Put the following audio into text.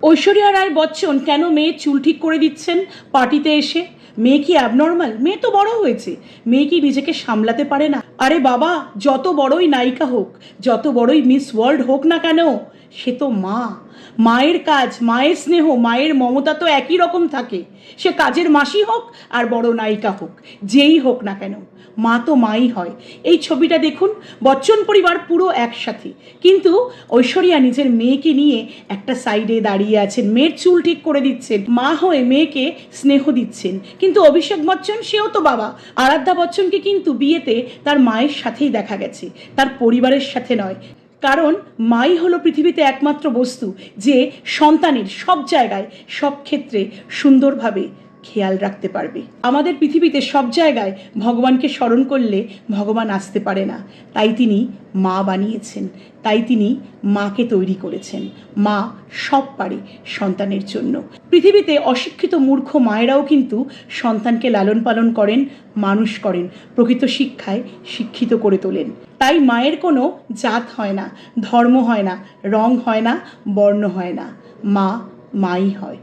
ঐশ্বরিয়া রায় বচ্চন কেন মেয়ের চুল ঠিক করে দিচ্ছেন পার্টিতে এসে? মেয়ে কি অ্যাবনর্মাল? মেয়ে তো বড় হয়েছে, মেয়ে কি নিজেকে সামলাতে পারে না? আরে বাবা, যত বড়ই নায়িকা হোক, যত বড়ই মিস ওয়ার্ল্ড হোক না কেন, সে তো মা। মায়ের কাজ, মায়ের স্নেহ, মায়ের মমতা তো একই রকম থাকে। সে কাজের মাসি হোক আর বড় নায়িকা হোক, যেই হোক না কেন, মা তো মাই হয়। এই ছবিটা দেখুন, বচ্চন পরিবার পুরো একসাথে, কিন্তু ঐশ্বরিয়া নিজের মেয়েকে নিয়ে একটা সাইডে দাঁড়িয়ে আছেন, মেয়ের চুল ঠিক করে দিচ্ছেন, মা হয়ে মেয়েকে স্নেহ দিচ্ছেন। কিন্তু অভিষেক বচ্চন, সেও তো বাবা। আরাধ্যা বচ্চনকে কিন্তু বিয়েতে তার মায়ের সাথেই দেখা গেছে, তার পরিবারের সাথে নয়। কারণ মাই হলো পৃথিবীতে একমাত্র বস্তু যে সন্তানের সব জায়গায়, সব ক্ষেত্রে সুন্দরভাবে খেয়াল রাখতে পারবে। আমাদের পৃথিবীতে সব জায়গায় ভগবানকে স্মরণ করলে ভগবান আসতে পারে না, তাই তিনি মা বানিয়েছেন, তাই তিনি মাকে তৈরি করেছেন। মা সব পারে সন্তানের জন্য। পৃথিবীতে অশিক্ষিত মূর্খ মায়েরাও কিন্তু সন্তানকে লালন পালন করেন, মানুষ করেন, প্রকৃত শিক্ষায় শিক্ষিত করে তোলেন। তাই মায়ের কোনো জাত হয় না, ধর্ম হয় না, রং হয় না, বর্ণ হয় না, মা মাই হয়।